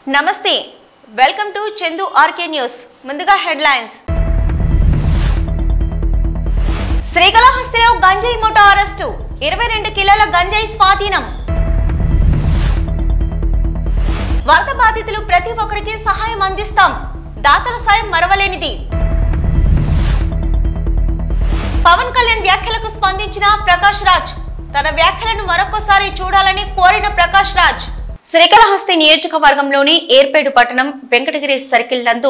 నమస్తే welcome to Chandu RK news ముందుగా headlines శ్రీకాళహస్తిలో గంజాయి ముఠా అరెస్టు 22 కిలోల గంజాయి స్వాధీనం వరద బాధితులు ప్రతి ఒక్కరికి సహాయం అందిస్తాం దాతల సాయం మరవలేనిది పవన్ కళ్యాణ్ వ్యాఖ్యలకు స్పందించిన ప్రకాష్ రాజ్ తన వ్యాఖ్యలను మరొకసారి చూడాలని కోరిన ప్రకాష్ రాజ్ శ్రీకాళహస్తి నియోజకవర్గంలోని ఏర్పేడు పట్టణం వెంకటగిరి సర్కిల్ నందు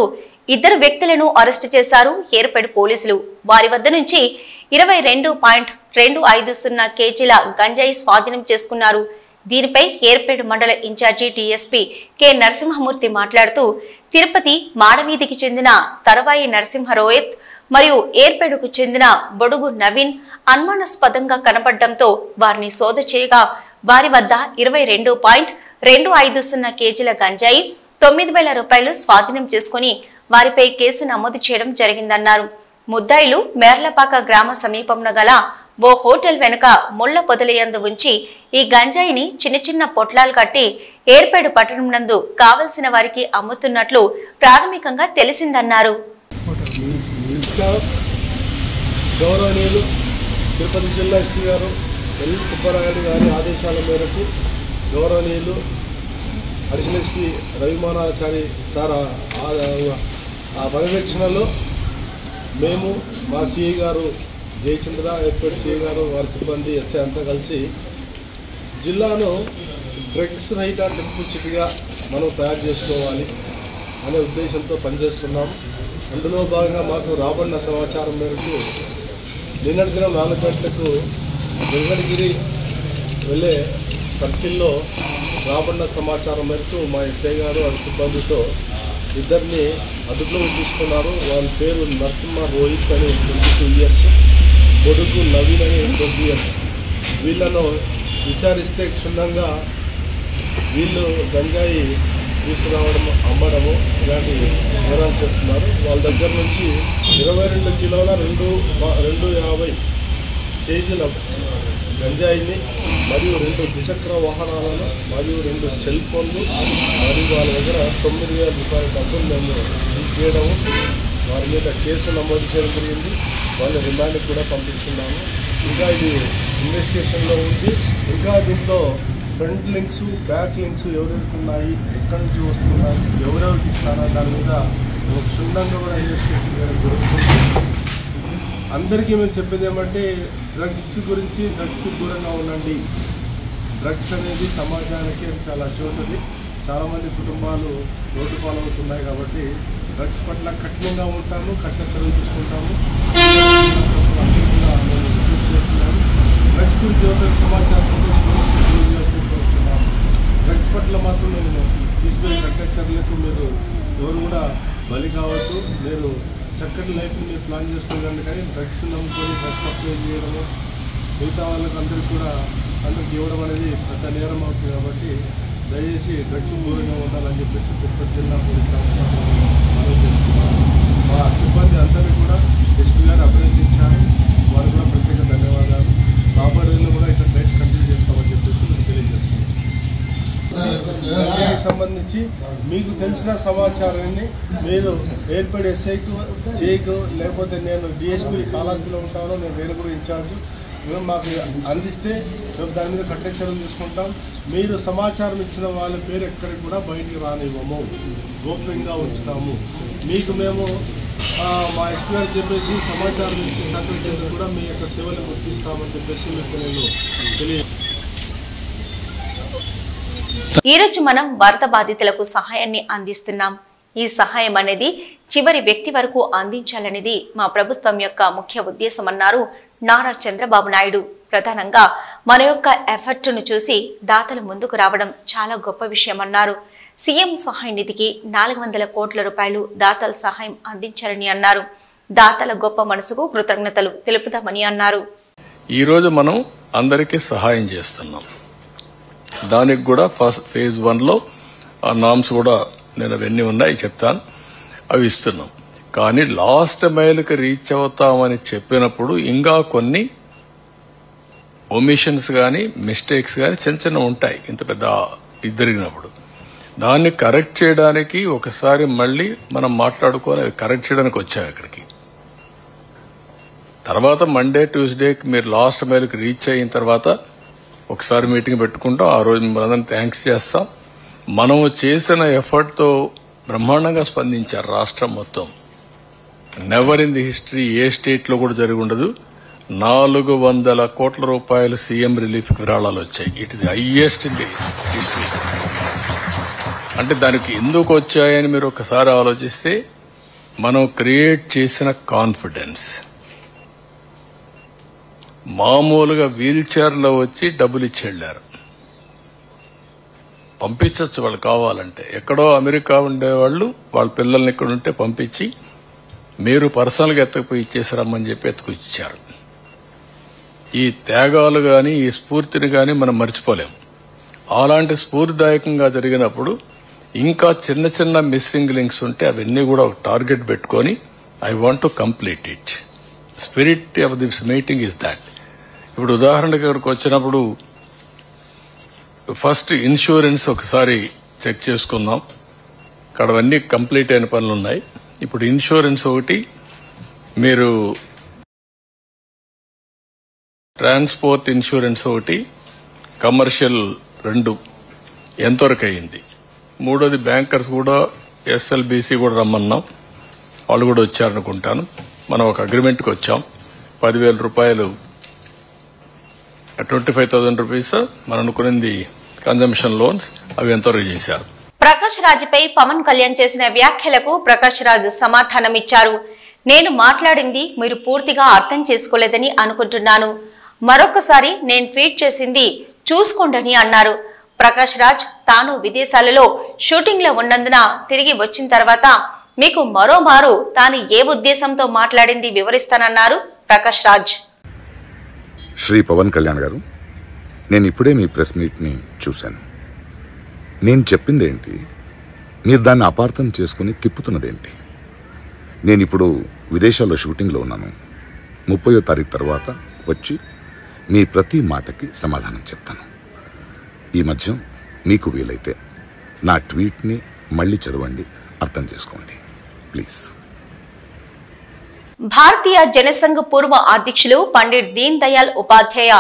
2 వ్యక్తులను అరెస్టు చేశారు ఏర్పేడు పోలీసులు. వారి వద్ద నుంచి 22.250 కేజీల గంజాయి స్వాధీనం చేసుకున్నారు. దీనిపై ఏర్పేడు మండల ఇన్ఛార్జి డీఎస్పీ కె నరసింహమూర్తి మాట్లాడుతూ తిరుపతి మాడవీధికి చెందిన తరవాయి నరసింహ రోయత్ మరియు ఏర్పేడుకు చెందిన బొడుగు నవీన్ అనుమానాస్పదంగా కనపడడంతో వారిని సోద చేయగా వారి వద్ద 22.250 కేజీల గంజాయి 9,000 రూపాయలు స్వాధీనం చేసుకుని వారిపై కేసు నమోదు చేయడం జరిగిందన్నారు. ముద్దాయిలు మేర్లపాక గ్రామ సమీపంలో గల ఓ హోటల్ వెనుక ముళ్ల పొదలయందు ఉంచి ఈ గంజాయిని చిన్న చిన్న పొట్లాలు కట్టి ఏర్పేడు పట్టణం నందు కావలసిన వారికి అమ్ముతున్నట్లు ప్రాథమికంగా తెలిసిందన్నారు. తిరుపతి జిల్లా ఎస్పీ గారు ఎల్ సుబ్బారాయుడు గారి ఆదేశాల మేరకు గౌరవనీయులు అడిషనల్ ఎస్పీ రవిమానాచారి సార్ ఆ పర్యవేక్షణలో మేము మా సిఐ గారు జయచంద్ర ఏర్పేడు సిఐ గారు వారి సిబ్బంది ఎస్ఐ అంతా కలిసి జిల్లాను డ్రగ్స్ రహిత టెంపుల్ సిటీగా మనం తయారు చేసుకోవాలి అనే ఉద్దేశంతో పనిచేస్తున్నాము. అందులో భాగంగా మాకు రాబడిన సమాచారం మేరకు నిన్నటి దినం 4 గంటలకు వెంకటగిరి వెళ్ళే సర్కిల్లో రాబడిన సమాచారం మేరకు మా ఎస్ఐ గారు వారి సిబ్బందితో 2 అదుపులోకి తీసుకున్నారు. వాళ్ళ పేరు నరసింహ రోహిత్ అని 22 ఇయర్స్, బొడుగు నవీన్ అని 20 ఇయర్స్. వీళ్ళను విచారిస్తే క్షుణ్ణంగా వీళ్ళు గంజాయి తీసుకురావడం అమ్మడము ఇలాంటి వివరాలు చేస్తున్నారు. వాళ్ళ దగ్గర నుంచి 22 కిలోల 250 కేజీల గంజాయిని మరియు 2 ద్విచక్ర వాహనాలను మరియు 2 సెల్ ఫోన్లు మరియు వాళ్ళ దగ్గర 9,000 రూపాయల డబ్బులు మేము సీజ్ చేయడము, వారి మీద కేసు నమోదు చేయడం జరిగింది. వాళ్ళ రిమాండ్కి కూడా పంపిస్తున్నాము. ఇంకా ఇది ఇన్వెస్టిగేషన్లో ఉంది. ఇంకా దీంట్లో ఫ్రంట్ లింక్స్ బ్యాక్ లింక్స్ ఎవరెవరికి ఉన్నాయి, ఎక్కడి నుంచి వస్తున్నాయి, ఎవరెవరికి ఇస్తారా దాని మీద క్షుణ్ణంగా కూడా ఇన్వెస్టిగేషన్ చేయడం జరుగుతుంది. అందరికీ మేము చెప్పేది ఏమంటే డ్రగ్స్ గురించి డ్రగ్స్కి దూరంగా ఉండండి. డ్రగ్స్ అనేది సమాజానికి చాలా చోటుది. చాలామంది కుటుంబాలు రోడ్డు పాలవుతున్నాయి కాబట్టి డ్రగ్స్ పట్ల కఠినంగా ఉంటాము, కఠిన చర్యలు తీసుకుంటాము. చేస్తున్నాము డ్రగ్స్ గురించి ఎవరైనా సమాచారం వచ్చున్నాము. డ్రగ్స్ పట్ల మాత్రం నేను తీసుకునే కఠిన చర్యలకు మీరు ఎవరు కూడా బలి కావద్దు. మీరు చక్కటి లైఫ్ని మీరు ప్లాన్ చేసుకోగలండి. కానీ డ్రగ్స్ నమ్ముకొని డ్రగ్స్ అప్లై చేయడము మిగతా వాళ్ళకి అందరికి ఇవ్వడం అనేది పెద్ద నేరం అవుతుంది. కాబట్టి దయచేసి డ్రగ్స్ దూరంగా ఉండాలని చెప్పేసి తిరుపతి జిల్లా పోలీస్ మనం చేస్తున్నాము. మా సిబ్బంది అందరినీ కూడా ఎస్పీ గారు అభినందించారు. వారు కూడా ప్రత్యేక ధన్యవాదాలు. రాబోయేలో కూడా ఇక్కడ డ్రగ్స్ కంటిన్యూ చేస్తామని చెప్పేసి మేము తెలియజేస్తున్నాం. దానికి సంబంధించి మీకు తెలిసిన సమాచారాన్ని మీరు ఏర్పడే ఎస్ఐకు సిఐకు లేకపోతే నేను డిఎస్పీ కాళహస్తిలో ఉంటాను, నేను వేలుగురు ఇన్ఛార్జ్, మేము మాకు అందిస్తే మేము దాని మీద కఠిన చర్యలు తీసుకుంటాం. మీరు సమాచారం ఇచ్చిన వాళ్ళ పేరు ఎక్కడికి కూడా బయటికి రానివ్వము, గోప్యంగా ఉంచుతాము. మీకు మేము మా ఎస్పీ గారు చెప్పేసి సమాచారం ఇచ్చి సహకరించేందుకు కూడా మీ యొక్క సేవలు గుర్తిస్తామని చెప్పేసి మీకు నేను తెలియ. ఈరోజు మనం వరద బాధితులకు సహాయాన్ని అందిస్తున్నాం. ఈ సహాయం అనేది చివరి వ్యక్తి వరకు అందించాలనేది మా ప్రభుత్వం యొక్క ముఖ్య ఉద్దేశమన్నారు నారా చంద్రబాబు నాయుడు. ప్రధానంగా మన యొక్క ఎఫర్ట్ను చూసి దాతలు ముందుకు రావడం చాలా గొప్ప విషయమన్నారు. సీఎం సహాయ నిధికి 400 కోట్ల రూపాయలు దాతల సహాయం అందించారని అన్నారు. దాతల గొప్ప మనసుకు కృతజ్ఞతలు తెలుపుతామని అన్నారు. ఈరోజు మనం అందరికీ సహాయం చేస్తున్నాం. దానికి కూడా ఫేజ్ 1లో ఆ నామ్స్ కూడా నేను అవన్నీ ఉన్నాయి చెప్తాను, అవి ఇస్తున్నాం. కానీ లాస్ట్ మైల్కి రీచ్ అవుతామని చెప్పినప్పుడు ఇంకా కొన్ని ఒమిషన్స్ కానీ మిస్టేక్స్ కానీ చిన్న చిన్న ఉంటాయి ఇంత పెద్ద జరిగినప్పుడు. దాన్ని కరెక్ట్ చేయడానికి ఒకసారి మళ్ళీ మనం మాట్లాడుకొని కరెక్ట్ చేయడానికి వచ్చాం ఇక్కడికి. తర్వాత మండే ట్యూస్డేకి మీరు లాస్ట్ మైల్కి రీచ్ అయిన తర్వాత ఒకసారి మీటింగ్ పెట్టుకుంటాం. ఆ రోజు మనందరం థ్యాంక్స్ చేస్తాం. మనం చేసిన ఎఫర్ట్తో బ్రహ్మాండంగా స్పందించారు రాష్ట్రం మొత్తం. Never in the history A state లో కూడా జరిగి ఉండదు. 400 కోట్ల రూపాయలు సీఎం రిలీఫ్ విరాళాలు వచ్చాయి. It is highest in the history. అంటే దానికి ఎందుకు వచ్చాయని మీరు ఒకసారి ఆలోచిస్తే, మనం క్రియేట్ చేసిన కాన్ఫిడెన్స్. మామూలుగా వీల్ చైర్లో వచ్చి డబ్బులు ఇచ్చి వెళ్లారు. పంపించవచ్చు వాళ్ళు కావాలంటే. ఎక్కడో అమెరికా ఉండేవాళ్ళు వాళ్ళ పిల్లల్ని ఇక్కడ ఉంటే పంపించి మీరు పర్సనల్గా ఎత్తకపోయి ఇచ్చేసారమ్మని చెప్పి ఎత్తుకొచ్చారు. ఈ త్యాగాలు గాని ఈ స్ఫూర్తిని గాని మనం మర్చిపోలేం. అలాంటి స్ఫూర్తిదాయకంగా జరిగినప్పుడు ఇంకా చిన్న చిన్న మిస్సింగ్ లింక్స్ ఉంటే అవన్నీ కూడా ఒక టార్గెట్ పెట్టుకొని I want to complete it. Spirit of this meeting is that. ఇప్పుడు ఉదాహరణకి ఇక్కడికి వచ్చినప్పుడు ఫస్ట్ ఇన్సూరెన్స్ ఒకసారి చెక్ చేసుకుందాం. ఇక్కడ అవన్నీ కంప్లీట్ అయిన పనులు ఉన్నాయి. ఇప్పుడు ఇన్సూరెన్స్ ఒకటి, మీరు ట్రాన్స్పోర్ట్ ఇన్సూరెన్స్ ఒకటి, కమర్షియల్ 2 ఎంతవరకు అయింది. మూడోది బ్యాంకర్స్ కూడా ఎస్ఎల్బీసీ కూడా రమ్మన్నాం. వాళ్ళు కూడా వచ్చారనుకుంటాను. మనం ఒక అగ్రిమెంట్కి వచ్చాం. 10,000 రూపాయలు 25,000 రూపీస్ మనం అనుకున్నది కన్జంప్షన్ లోన్స్, అవి ఎంతవరకు చేశారు. ప్రకాష్ రాజ్పై పవన్ కళ్యాణ్ చేసిన వ్యాఖ్యలకు ప్రకాష్ రాజ్ సమాధానమిచ్చారు. నేను మాట్లాడింది మీరు పూర్తిగా అర్థం చేసుకోలేదని అనుకుంటున్నాను. మరొకసారి నేను ట్వీట్ చేసింది చూసుకోండని అన్నారు. ప్రకాష్ రాజ్ తాను విదేశాలలో షూటింగ్ లో ఉన్నందున తిరిగి వచ్చిన తర్వాత మీకు మరోమారు తాను ఏ ఉద్దేశంతో మాట్లాడింది వివరిస్తానన్నారు ప్రకాష్ రాజ్. శ్రీ పవన్ కళ్యాణ్ గారు, నేను ఇప్పుడే మీ ప్రెస్ మీట్ని చూశాను. నేను చెప్పిందేంటి, మీరు దాన్ని అపార్థం చేసుకుని తిప్పుతున్నదేంటి? నేను ఇప్పుడు విదేశాల్లో షూటింగ్లో ఉన్నాను. 30వ తారీఖు తర్వాత వచ్చి మీ ప్రతి మాటకి సమాధానం చెప్తాను. ఈ మధ్య మీకు వీలైతే నా ట్వీట్ని మళ్ళీ చదవండి, అర్థం చేసుకోండి ప్లీజ్. భారతీయ జనసంఘ్ పూర్వ అధ్యక్షులు పండిట్ దీన్ దయాళ్ ఉపాధ్యాయ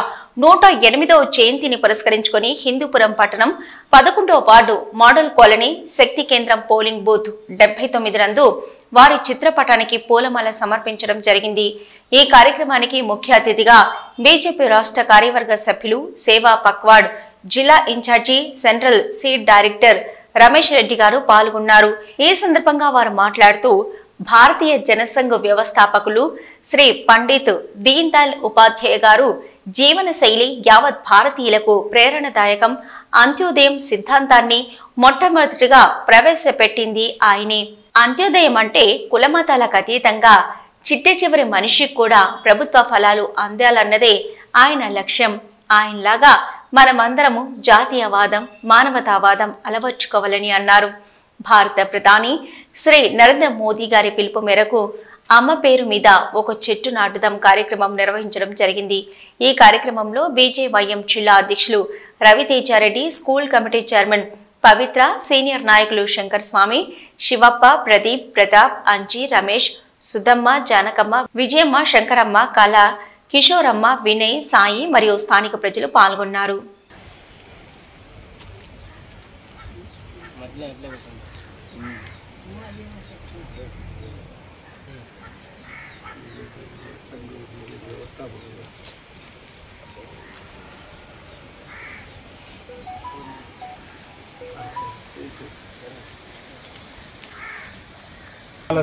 108వ జయంతిని పురస్కరించుకుని హిందూపురం పట్టణం 11వ వార్డు మోడల్ కాలనీ శక్తి కేంద్రం పోలింగ్ బూత్ 79 నందు వారి చిత్రపటానికి పూలమాల సమర్పించడం జరిగింది. ఈ కార్యక్రమానికి ముఖ్య అతిథిగా బీజేపీ రాష్ట్ర కార్యవర్గ సభ్యులు సేవా పక్వాడ్, జిల్లా in charge central seed director Ramesh Reddy garu పాల్గొన్నారు. ఈ సందర్భంగా వారు మాట్లాడుతూ భారతీయ జనసంఘ్ వ్యవస్థాపకులు శ్రీ పండిత్ దీన్ దయాళ్ ఉపాధ్యాయ గారు జీవన శైలి యావత్ భారతీయులకు ప్రేరణదాయకం. అంత్యోదయం సిద్ధాంతాన్ని మొట్టమొదటిగా ప్రవేశపెట్టింది ఆయనే. అంత్యోదయం అంటే కులమతాలకు అతీతంగా చిట్ట చివరి మనిషికి కూడా ప్రభుత్వ ఫలాలు అందాలన్నదే ఆయన లక్ష్యం. ఆయనలాగా మనమందరము జాతీయవాదం, మానవతావాదం అలవర్చుకోవాలని అన్నారు. భారత ప్రధాని శ్రీ నరేంద్ర మోదీ గారి పిలుపు మేరకు అమ్మ పేరు మీద ఒక చెట్టు నాటుదాం కార్యక్రమం నిర్వహించడం జరిగింది. ఈ కార్యక్రమంలో బీజేవైఎం జిల్లా అధ్యక్షులు రవితేజారెడ్డి, స్కూల్ కమిటీ చైర్మన్ పవిత్ర, సీనియర్ నాయకులు శంకర్ స్వామి, శివప్ప, ప్రదీప్, ప్రతాప్, అంజీ, రమేష్, సుధమ్మ, జానకమ్మ, విజయమ్మ, శంకరమ్మ, కళ, కిషోరమ్మ, వినయ్, సాయి మరియు స్థానిక ప్రజలు పాల్గొన్నారు.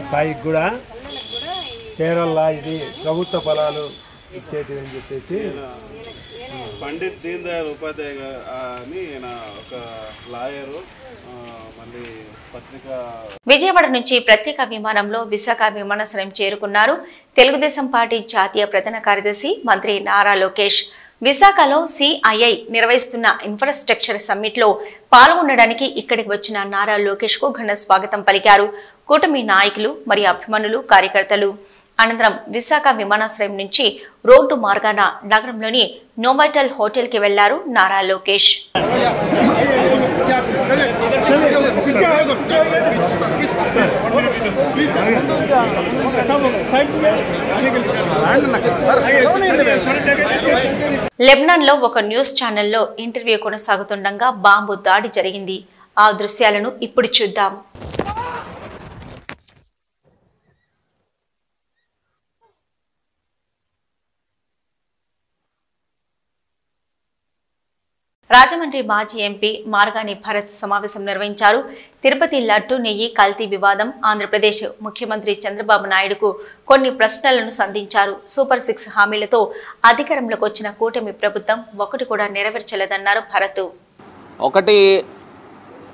స్థాయికి కూడా చేరాలా, ఇది ప్రభుత్వ ఫలాలు ఇచ్చేది అని చెప్పేసి పండిత్ దీన్ దయాళ్ ఉపాధ్యాయ అని ఒక లాయరు, మళ్ళీ పత్రికా. విజయవాడ నుంచి ప్రత్యేక విమానంలో విశాఖ విమానాశ్రయం చేరుకున్నారు తెలుగుదేశం పార్టీ జాతీయ ప్రధాన కార్యదర్శి మంత్రి నారా లోకేష్. విశాఖలో సిఐఐ నిర్వహిస్తున్న ఇన్ఫ్రాస్ట్రక్చర్ సమ్మిట్ లో పాల్గొనడానికి ఇక్కడికి వచ్చిన నారా లోకేష్ కు ఘన స్వాగతం పలికారు కూటమి నాయకులు మరియు అభిమానులు, కార్యకర్తలు. అనంతరం విశాఖ విమానాశ్రయం నుంచి రోడ్డు మార్గాన నగరంలోని నోవాటెల్ హోటల్ కి వెళ్లారు నారా లోకేష్. లెబనాన్లో ఒక న్యూస్ ఛానల్లో ఇంటర్వ్యూ కొనసాగుతుండగా బాంబు దాడి జరిగింది. ఆ దృశ్యాలను ఇప్పుడు చూద్దాం. రాజమండ్రి మాజీ ఎంపీ మార్గాని భరత్ సమావేశం నిర్వహించారు. తిరుపతి లడ్డు నెయ్యి కల్తీ వివాదం, ఆంధ్రప్రదేశ్ ముఖ్యమంత్రి చంద్రబాబు నాయుడుకు కొన్ని ప్రశ్నలను సంధించారు. సూపర్ 6 హామీలతో అధికారంలోకి వచ్చిన కూటమి ప్రభుత్వం ఒకటి కూడా నెరవేర్చలేదన్నారు భరత్. ఒకటి,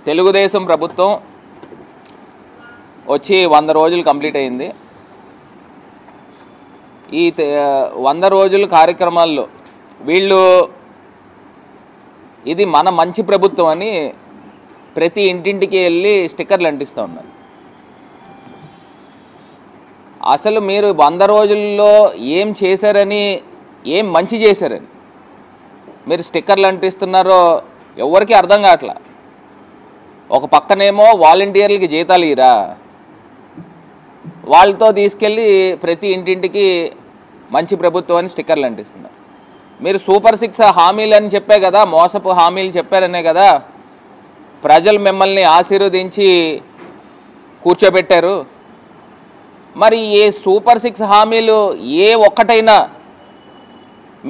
తెలుగుదేశం ప్రభుత్వం వచ్చి 100 రోజులు కంప్లీట్ అయింది. ఈ 100 రోజుల కార్యక్రమాల్లో వీళ్ళు ఇది మన మంచి ప్రభుత్వం అని ప్రతి ఇంటింటికి వెళ్ళి స్టిక్కర్లు అంటిస్తూ ఉన్నారు. అసలు మీరు 100 రోజుల్లో ఏం చేశారని, ఏం మంచి చేశారని మీరు స్టిక్కర్లు అంటిస్తున్నారో ఎవరికి అర్థం కావట్లా. ఒక పక్కనేమో వాలంటీర్లకి జీతాలు ఇరా, వాళ్ళతో తీసుకెళ్ళి ప్రతి ఇంటింటికి మంచి ప్రభుత్వం అని స్టిక్కర్లు అంటిస్తున్నారు. మీరు సూపర్ 6 హామీలు అని చెప్పే కదా, మోసపు హామీలు చెప్పారనే కదా ప్రజలు మిమ్మల్ని ఆశీర్వదించి కూర్చోబెట్టారు. మరి ఏ సూపర్ 6 హామీలు ఏ ఒక్కటైనా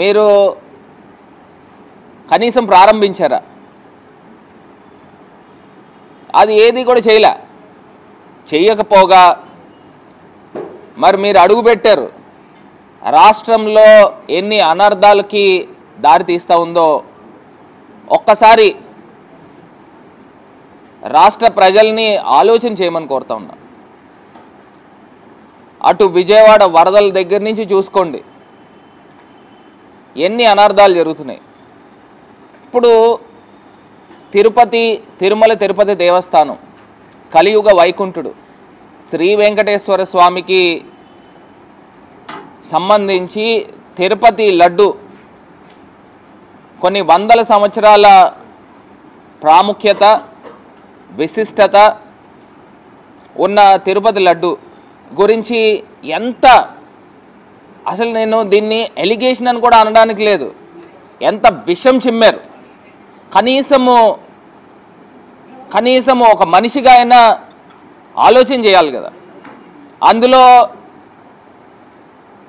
మీరు కనీసం ప్రారంభించారా? అది ఏది కూడా చేయకపోగా మరి మీరు అడుగుపెట్టారు. రాష్ట్రంలో ఎన్ని అనర్థాలకి దారి తీస్తూ ఉందో ఒక్కసారి రాష్ట్ర ప్రజల్ని ఆలోచన చేయమని కోరుతా ఉన్నా. అటు విజయవాడ వరదల దగ్గర నుంచి చూసుకోండి, ఎన్ని అనర్థాలు జరుగుతున్నాయి. ఇప్పుడు తిరుమల తిరుపతి దేవస్థానం కలియుగ వైకుంఠుడు శ్రీ వెంకటేశ్వర స్వామికి సంబంధించి తిరుపతి లడ్డు కొన్ని వందల సంవత్సరాల ప్రాముఖ్యత, విశిష్టత ఉన్న తిరుపతి లడ్డు గురించి ఎంత, అసలు నేను దీన్ని ఎలిగేషన్ అని కూడా అనడానికి లేదు, ఎంత విషం చిమ్మారు. కనీసము ఒక మనిషిగా అయినా ఆలోచన చేయాలి కదా. అందులో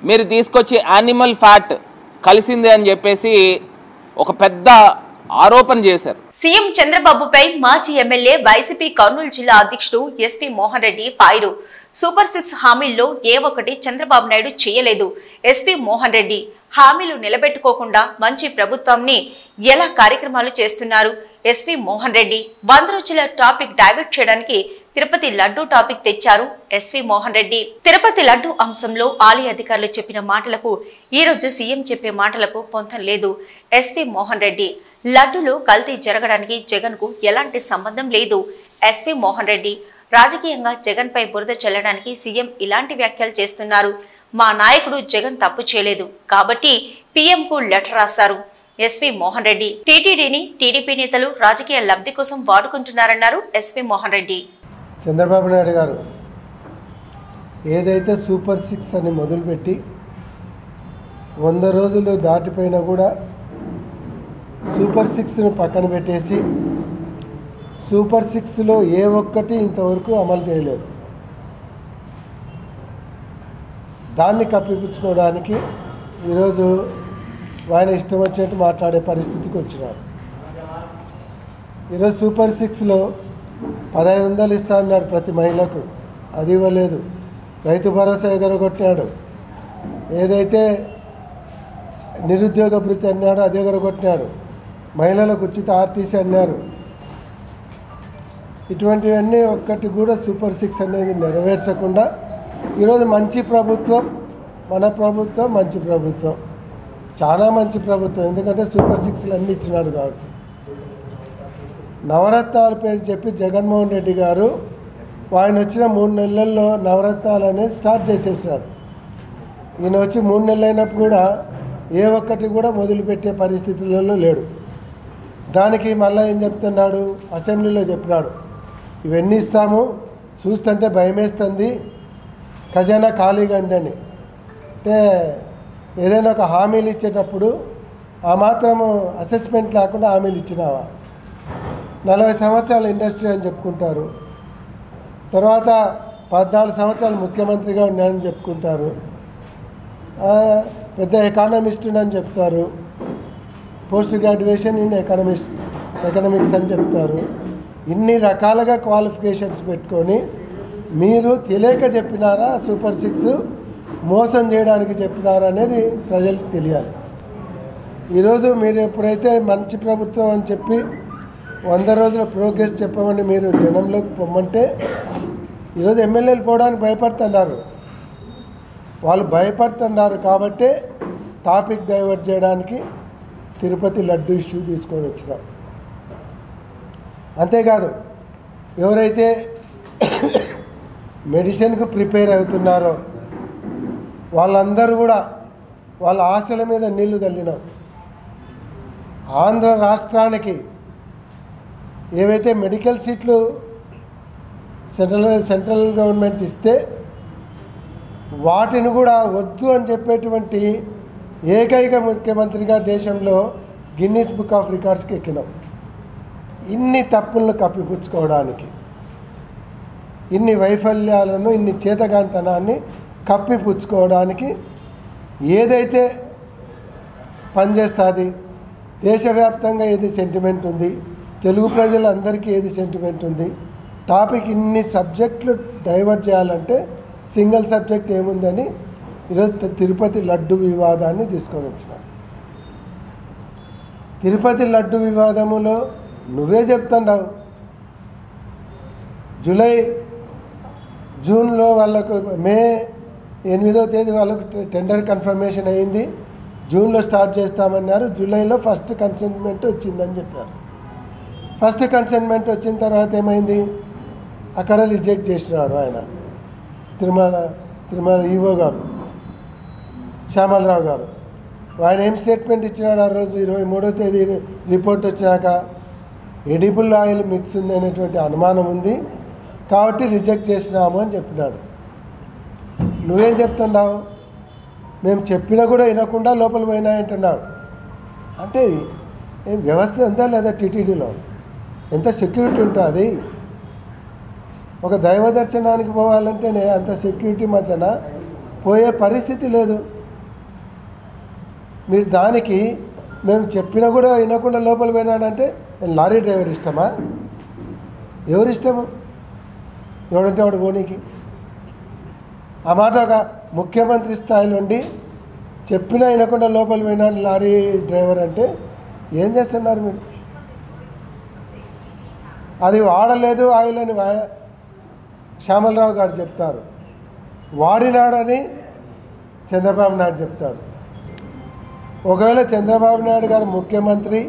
మీరు తీసుకొచ్చి యానిమల్ ఫ్యాట్ కలిసిందే అని చెప్పేసి ఒక పెద్ద ఆరోపణ చేశారు. సీఎం చంద్రబాబుపై మాజీ ఎమ్మెల్యే వైసీపీ కర్నూలు జిల్లా అధ్యక్షుడు SP Mohan Reddy fire. Super 6 హామీల్లో ఏ ఒక్కటి చంద్రబాబు నాయుడు చేయలేదు. ఎస్పీ మోహన్ రెడ్డి హామీలు నిలబెట్టుకోకుండా మంచి ప్రభుత్వాన్ని ఎలా కార్యక్రమాలు చేస్తున్నారు? ఎస్పీ మోహన్ రెడ్డి 100 రోజుల టాపిక్ డైవర్ట్ చేయడానికి తిరుపతి లడ్డు టాపిక్ తెచ్చారు ఎస్పీ మోహన్ రెడ్డి. తిరుపతి లడ్డు అంశంలో ఆలయ అధికారులు చెప్పిన మాటలకు ఈ రోజు సీఎం చెప్పే మాటలకు పొంతం లేదు. ఎస్పీ మోహన్ రెడ్డి లడ్డులో కల్తీ జరగడానికి జగన్ కు ఎలాంటి సంబంధం లేదు. ఎస్పీ మోహన్ రెడ్డి రాజకీయంగా జగన్ పై బురద చల్లడానికి సీఎం ఇలాంటి వ్యాఖ్యలు చేస్తున్నారు. మా నాయకుడు జగన్ తప్పు చేయలేదు కాబట్టి పీఎం కు లెటర్ రాశారు. ఎస్పీ మోహన్ రెడ్డి టీటీడీని టీడీపీ నేతలు రాజకీయ లబ్ధి కోసం వాడుకుంటున్నారన్నారు ఎస్పీ మోహన్ రెడ్డి. చంద్రబాబు నాయుడు గారు ఏదైతే సూపర్ 6 అని మొదలుపెట్టి 100 రోజులు దాటిపోయినా కూడా సూపర్ 6ను పక్కన పెట్టేసి సూపర్ 6లో ఏ ఒక్కటి ఇంతవరకు అమలు చేయలేదు. దాన్ని కప్పిపుచ్చుకోవడానికి ఈరోజు ఆయన ఇష్టం వచ్చినట్టు మాట్లాడే పరిస్థితికి వచ్చినాడు. ఈరోజు సూపర్ 6లో 1500 ఇస్తా అన్నాడు ప్రతి మహిళకు, అది ఇవ్వలేదు. రైతు భరోసా ఎగరగొట్టాడు. ఏదైతే నిరుద్యోగ భృతి అన్నాడో అది ఎగరగొట్టినాడు. మహిళలకు ఉచిత ఆర్టీసీ అన్నారు. ఇటువంటివన్నీ ఒక్కటి కూడా సూపర్ 6 అనేది నెరవేర్చకుండా ఈరోజు మంచి ప్రభుత్వం, మన ప్రభుత్వం మంచి ప్రభుత్వం, చాలా మంచి ప్రభుత్వం. ఎందుకంటే సూపర్ 6లు అన్నీ ఇచ్చినాడు కాబట్టి. నవరత్నాల పేరు చెప్పి జగన్మోహన్ రెడ్డి గారు ఆయన వచ్చిన 3 నెలల్లో నవరత్నాలు అనేది స్టార్ట్ చేసేసినాడు. ఈయన వచ్చి 3 నెలలు అయినప్పుడు కూడా ఏ ఒక్కటి కూడా మొదలుపెట్టే పరిస్థితులలో లేడు. దానికి మళ్ళీ ఏం చెప్తున్నాడు, అసెంబ్లీలో చెప్పినాడు ఇవన్నీ ఇస్తాము, చూస్తుంటే భయమేస్తుంది, ఖజానా ఖాళీగా ఉందని. అంటే ఏదైనా ఒక హామీలు ఇచ్చేటప్పుడు ఆ మాత్రము అసెస్మెంట్ లేకుండా హామీలు ఇచ్చినావా? 40 సంవత్సరాల ఇండస్ట్రీ అని చెప్పుకుంటారు, తర్వాత 14 సంవత్సరాలు ముఖ్యమంత్రిగా ఉన్నానని చెప్పుకుంటారు, పెద్ద ఎకానమిస్ట్ అని చెప్తారు, పోస్ట్ గ్రాడ్యుయేషన్ ఇన్ ఎకనామిక్స్ అని చెప్తారు. ఇన్ని రకాలుగా క్వాలిఫికేషన్స్ పెట్టుకొని మీరు తెలియక చెప్పినారా, సూపర్ 6 మోసం చేయడానికి చెప్పినారా అనేది ప్రజలకు తెలియాలి. ఈరోజు మీరు ఎప్పుడైతే మంచి ప్రభుత్వం అని చెప్పి 100 రోజుల ప్రోగ్రెస్ చెప్పమని మీరు జనంలోకి పొమ్మంటే ఈరోజు ఎమ్మెల్యేలు పోవడానికి భయపడుతున్నారు. వాళ్ళు భయపడుతున్నారు కాబట్టే టాపిక్ డైవర్ట్ చేయడానికి తిరుపతి లడ్డు ఇష్యూ తీసుకొని వచ్చినాం. అంతేకాదు, ఎవరైతే మెడిసిన్కు ప్రిపేర్ అవుతున్నారో వాళ్ళందరూ కూడా వాళ్ళ ఆశల మీద నీళ్లు చల్లినాం. ఆంధ్ర రాష్ట్రానికి ఏవైతే మెడికల్ సీట్లు సెంట్రల్ గవర్నమెంట్ ఇస్తే వాటిని కూడా వద్దు అని చెప్పేటువంటి ఏకైక ముఖ్యమంత్రిగా దేశంలో గిన్నీస్ బుక్ ఆఫ్ రికార్డ్స్కి ఎక్కినాం. ఇన్ని తప్పులను కప్పిపుచ్చుకోవడానికి, ఇన్ని వైఫల్యాలను, ఇన్ని చేతగాంతనాన్ని కప్పిపుచ్చుకోవడానికి ఏదైతే పనిచేస్తుంది, దేశవ్యాప్తంగా ఏది సెంటిమెంట్ ఉంది, తెలుగు ప్రజలందరికీ ఏది సెంటిమెంట్ ఉంది, టాపిక్ ఇన్ని సబ్జెక్టులు డైవర్ట్ చేయాలంటే సింగిల్ సబ్జెక్ట్ ఏముందని ఈరోజు తిరుపతి లడ్డు వివాదాన్ని తీసుకొని వచ్చినాం. తిరుపతి లడ్డు వివాదములో నువ్వే చెప్తున్నావు, జూన్లో వాళ్ళకు మే 8వ తేదీ వాళ్ళకు టెండర్ కన్ఫర్మేషన్ అయింది, జూన్లో స్టార్ట్ చేస్తామన్నారు, జూలైలో ఫస్ట్ కన్సెంట్మెంట్ వచ్చిందని చెప్పారు. ఫస్ట్ కన్సెంట్మెంట్ వచ్చిన తర్వాత ఏమైంది, అక్కడ రిజెక్ట్ చేసినాడు ఆయన తిరుమల ఈవో గారు శ్యామలరావు గారు. ఆయన ఏం స్టేట్మెంట్ ఇచ్చినాడు ఆ రోజు 23వ తేదీ రిపోర్ట్ వచ్చినాక, ఎడిబుల్ ఆయిల్ మిక్స్ ఉంది అనేటువంటి అనుమానం ఉంది కాబట్టి రిజెక్ట్ చేసినాము అని చెప్పినాడు. నువ్వేం చెప్తున్నావు, మేము చెప్పినా కూడా వినకుండా లోపల పోయినాయంటున్నావు. అంటే ఏం వ్యవస్థ ఉందా లేదా టీటీడీలో? ఎంత సెక్యూరిటీ ఉంటుంది? ఒక దైవ దర్శనానికి పోవాలంటేనే అంత సెక్యూరిటీ మధ్యన పోయే పరిస్థితి లేదు. మీరు దానికి మేము చెప్పినా కూడా వినకుండా లోపల పోయినాడంటే లారీ డ్రైవర్ ఇష్టమా? ఎవరు ఇష్టము? ఎవడంటే వాడు పోనీకి. ఆ మాట ఒక ముఖ్యమంత్రి స్థాయిలో ఉండి చెప్పినా వినకుండా లోపల పోయినాడు లారీ డ్రైవర్ అంటే ఏం చేస్తున్నారు మీరు? అది వాడలేదు ఆయిల్ అని శ్యామలరావు గారు చెప్తారు, వాడినాడని చంద్రబాబు నాయుడు చెప్తాడు. ఒకవేళ చంద్రబాబు నాయుడు గారు ముఖ్యమంత్రి,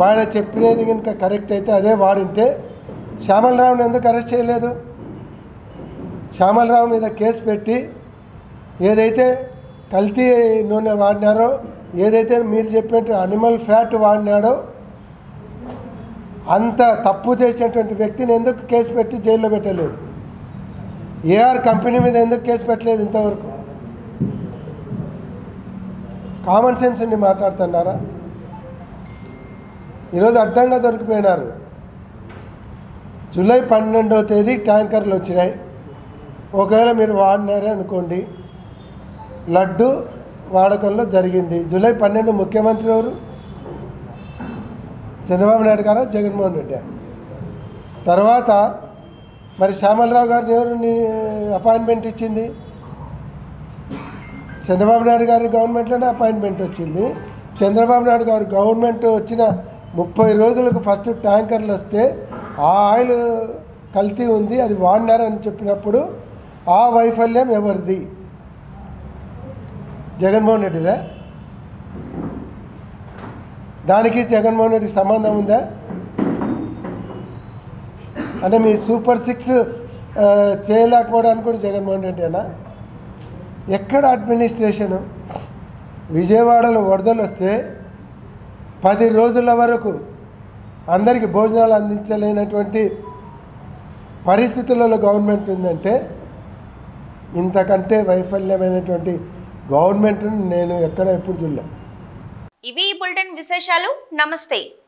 ఆయన చెప్పినది కనుక కరెక్ట్ అయితే అదే వాడింటే శ్యామలరావుని ఎందుకు అరెస్ట్ చేయలేదు? శ్యామలరావు మీద కేసు పెట్టి ఏదైతే కల్తీ నూనె వాడినారో, ఏదైతే మీరు చెప్పినట్టు అనిమల్ ఫ్యాట్ వాడినాడో అంత తప్పు చేసినటువంటి వ్యక్తిని ఎందుకు కేసు పెట్టి జైల్లో పెట్టలేదు? ఏఆర్ కంపెనీ మీద ఎందుకు కేసు పెట్టలేదు ఇంతవరకు? కామన్ సెన్స్ ఉండి మాట్లాడుతున్నారా? ఈరోజు అడ్డంగా దొరికిపోయినారు. జూలై 12వ తేదీ ట్యాంకర్లు వచ్చినాయి. ఒకవేళ మీరు వాడినారే అనుకోండి, లడ్డు వాడకంలో జరిగింది. జూలై 12 ముఖ్యమంత్రి ఎవరు? చంద్రబాబు నాయుడు గారా జగన్మోహన్ రెడ్డి? తర్వాత మరి శ్యామలరావు గారిని ఎవరిని అపాయింట్మెంట్ ఇచ్చింది? చంద్రబాబు నాయుడు గారి గవర్నమెంట్లోనే అపాయింట్మెంట్ వచ్చింది. చంద్రబాబు నాయుడు గారి గవర్నమెంట్ వచ్చిన 30 రోజులకు ఫస్ట్ ట్యాంకర్లు వస్తే ఆ ఆయిల్ కల్తీ ఉంది, అది వాడినారని చెప్పినప్పుడు ఆ వైఫల్యం ఎవరిది? జగన్మోహన్ రెడ్డిదా? దానికి జగన్మోహన్ రెడ్డికి సంబంధం ఉందా? అంటే మీ సూపర్ 6 చేయలేకపోవడానికి కూడా జగన్మోహన్ రెడ్డి అనా? ఎక్కడ అడ్మినిస్ట్రేషను? విజయవాడలో వరదలు వస్తే 10 రోజుల వరకు అందరికీ భోజనాలు అందించలేనటువంటి పరిస్థితులలో గవర్నమెంట్ ఉందంటే ఇంతకంటే వైఫల్యమైనటువంటి గవర్నమెంట్ని నేను ఎక్కడ ఎప్పుడు చూడలే. ఇవి ఈ బులెటిన్ విశేషాలు. నమస్తే.